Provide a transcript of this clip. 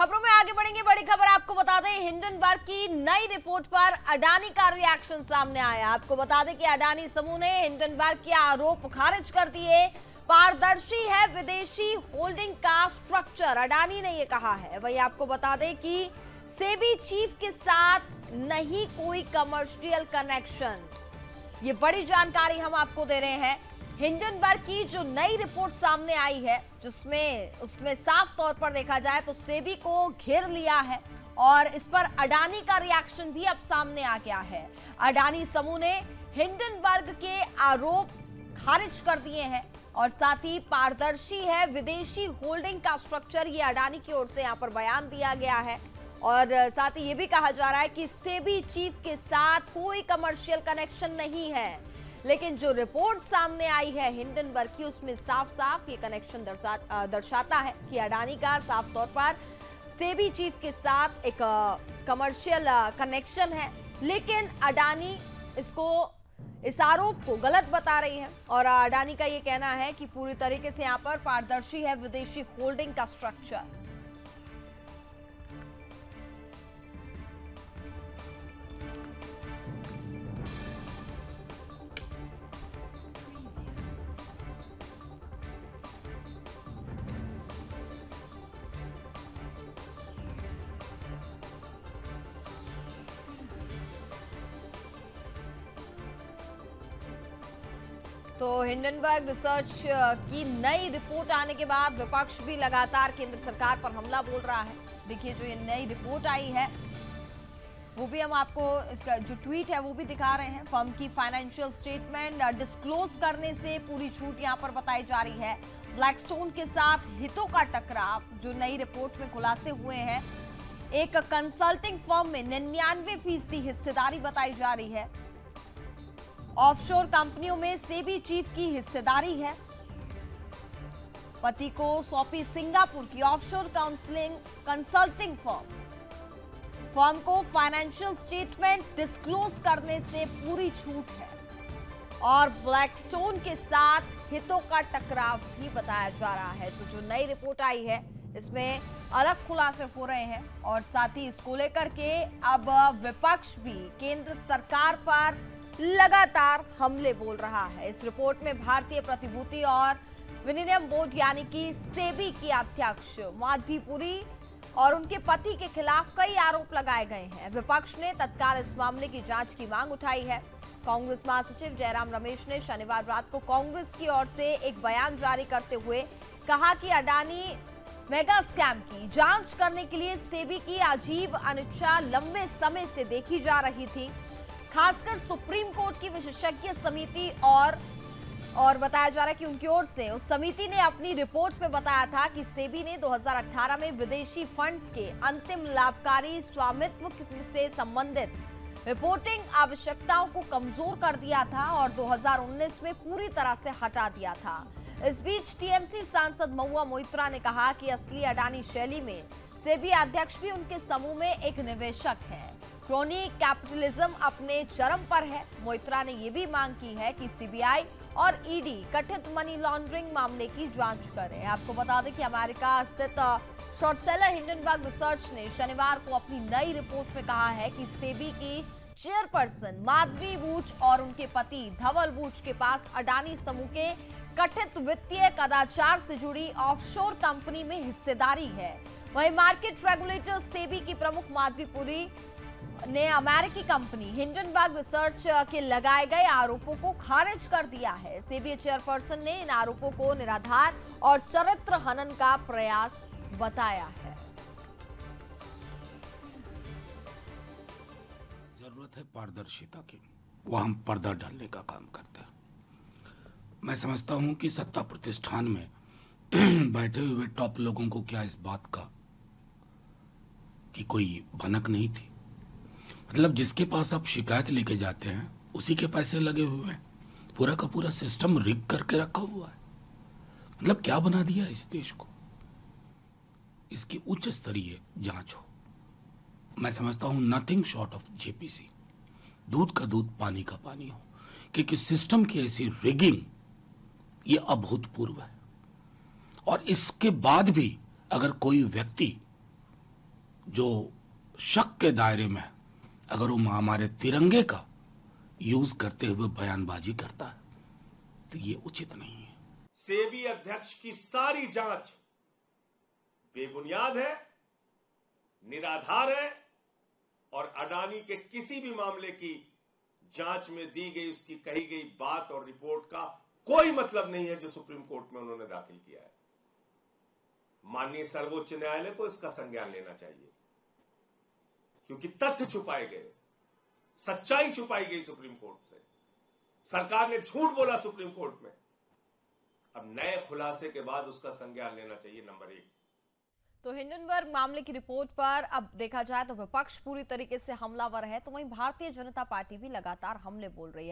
खबरों में आगे बढ़ेंगे। बड़ी खबर आपको बता दें, हिंडनबर्ग की नई रिपोर्ट पर अडानी का रिएक्शन सामने आया। आपको बता दें कि अडानी समूह ने हिंडनबर्ग के आरोप खारिज कर दिए। पारदर्शी है विदेशी होल्डिंग का स्ट्रक्चर, अडानी ने यह कहा है। वही आपको बता दें कि सेबी चीफ के साथ नहीं कोई कमर्शियल कनेक्शन, ये बड़ी जानकारी हम आपको दे रहे हैं। हिंडनबर्ग की जो नई रिपोर्ट सामने आई है, जिसमें उसमें साफ तौर पर देखा जाए तो सेबी को घेर लिया है और इस पर अडानी का रिएक्शन भी अब सामने आ गया है। अडानी समूह ने हिंडनबर्ग के आरोप खारिज कर दिए हैं और साथ ही पारदर्शी है विदेशी होल्डिंग का स्ट्रक्चर, ये अडानी की ओर से यहाँ पर बयान दिया गया है। और साथ ही ये भी कहा जा रहा है कि सेबी चीफ के साथ कोई कमर्शियल कनेक्शन नहीं है। लेकिन जो रिपोर्ट सामने आई है हिंडनबर्ग की, उसमें साफ साफ ये कनेक्शन दर्शाता है कि अडानी का साफ तौर पर सेबी चीफ के साथ एक कमर्शियल कनेक्शन है। लेकिन अडानी इस आरोप को गलत बता रही है और अडानी का ये कहना है कि पूरी तरीके से यहाँ पर पारदर्शी है विदेशी होल्डिंग का स्ट्रक्चर। तो हिंडनबर्ग रिसर्च की नई रिपोर्ट आने के बाद विपक्ष भी लगातार केंद्र सरकार पर हमला बोल रहा है। देखिए, जो ये नई रिपोर्ट आई है वो भी हम आपको, इसका जो ट्वीट है वो भी दिखा रहे हैं। फर्म की फाइनेंशियल स्टेटमेंट डिस्क्लोज करने से पूरी छूट यहाँ पर बताई जा रही है। ब्लैकस्टोन के साथ हितों का टकराव, जो नई रिपोर्ट में खुलासे हुए हैं। एक कंसल्टिंग फर्म में 99% हिस्सेदारी बताई जा रही है। ऑफशोर कंपनियों में सेबी चीफ की हिस्सेदारी है। पति को सौंपी सिंगापुर की ऑफशोर कंसल्टिंग फर्म को फाइनेंशियल स्टेटमेंट डिस्क्लोज करने से पूरी छूट है और ब्लैकस्टोन के साथ हितों का टकराव भी बताया जा रहा है। तो जो नई रिपोर्ट आई है इसमें अलग खुलासे हो रहे हैं और साथ ही इसको लेकर के अब विपक्ष भी केंद्र सरकार पर लगातार हमले बोल रहा है। इस रिपोर्ट में भारतीय प्रतिभूति और विनिमय बोर्ड यानी कि सेबी की अध्यक्ष माधवी पुरी और उनके पति के खिलाफ कई आरोप लगाए गए हैं। विपक्ष ने तत्काल इस मामले की जांच की मांग उठाई है। कांग्रेस महासचिव जयराम रमेश ने शनिवार रात को कांग्रेस की ओर से एक बयान जारी करते हुए कहा कि अडानी मेगा स्कैम की जांच करने के लिए सेबी की अजीब अनिच्छा लंबे समय से देखी जा रही थी। खासकर सुप्रीम कोर्ट की विशेषज्ञ समिति और बताया जा रहा है कि उनकी ओर से उस समिति ने अपनी रिपोर्ट में बताया था कि सेबी ने 2018 में विदेशी फंड्स के अंतिम लाभकारी स्वामित्व से संबंधित रिपोर्टिंग आवश्यकताओं को कमजोर कर दिया था और 2019 में पूरी तरह से हटा दिया था। इस बीच टीएमसी सांसद महुआ मोइत्रा ने कहा कि असली अडानी शैली में सेबी अध्यक्ष भी उनके समूह में एक निवेशक है। क्रोनी कैपिटलिज्म अपने चरम पर है। मोइत्रा ने यह भी मांग की है कि सीबीआई और ईडी कथित मनी लॉन्ड्रिंग मामले की जांच करे। आपको बता दें कि अमेरिका स्थित शॉर्ट सेलर हिंडनबर्ग रिसर्च ने शनिवार को अपनी नई रिपोर्ट में कहा है कि सेबी की चेयरपर्सन माधवी बूच और उनके पति धवल बूच के पास अडानी समूह के कथित वित्तीय कदाचार से जुड़ी ऑफशोर कंपनी में हिस्सेदारी है। वहीं मार्केट रेगुलेटर सेबी की प्रमुख माधवी पुरी ने अमेरिकी कंपनी हिंडनबर्ग रिसर्च के लगाए गए आरोपों को खारिज कर दिया है। सेबी चेयरपर्सन ने इन आरोपों को निराधार और चरित्र हनन का प्रयास बताया है। जरूरत है पारदर्शिता की, वो हम पर्दा डालने का काम करते हैं। मैं समझता हूं कि सत्ता प्रतिष्ठान में बैठे हुए टॉप लोगों को क्या इस बात का कि कोई भनक नहीं थी। मतलब जिसके पास आप शिकायत लेके जाते हैं उसी के पैसे लगे हुए हैं, पूरा का पूरा सिस्टम रिग करके रखा हुआ है। मतलब क्या बना दिया इस देश को। इसकी उच्च स्तरीय जांच हो। मैं समझता हूं नथिंग शॉर्ट ऑफ जेपीसी, दूध का दूध पानी का पानी हो, क्योंकि सिस्टम की ऐसी रिगिंग ये अभूतपूर्व है। और इसके बाद भी अगर कोई व्यक्ति जो शक के दायरे में है, अगर वो हमारे तिरंगे का यूज करते हुए बयानबाजी करता है तो ये उचित नहीं है। सेबी अध्यक्ष की सारी जांच बेबुनियाद है, निराधार है और अडानी के किसी भी मामले की जांच में दी गई उसकी कही गई बात और रिपोर्ट का कोई मतलब नहीं है जो सुप्रीम कोर्ट में उन्होंने दाखिल किया है। माननीय सर्वोच्च न्यायालय को इसका संज्ञान लेना चाहिए, क्योंकि तथ्य छुपाए गए, सच्चाई छुपाई गई सुप्रीम कोर्ट से, सरकार ने झूठ बोला सुप्रीम कोर्ट में। अब नए खुलासे के बाद उसका संज्ञान लेना चाहिए, नंबर 1। तो हिंडनबर्ग मामले की रिपोर्ट पर अब देखा जाए तो विपक्ष पूरी तरीके से हमलावर है, तो वहीं भारतीय जनता पार्टी भी लगातार हमले बोल रही है।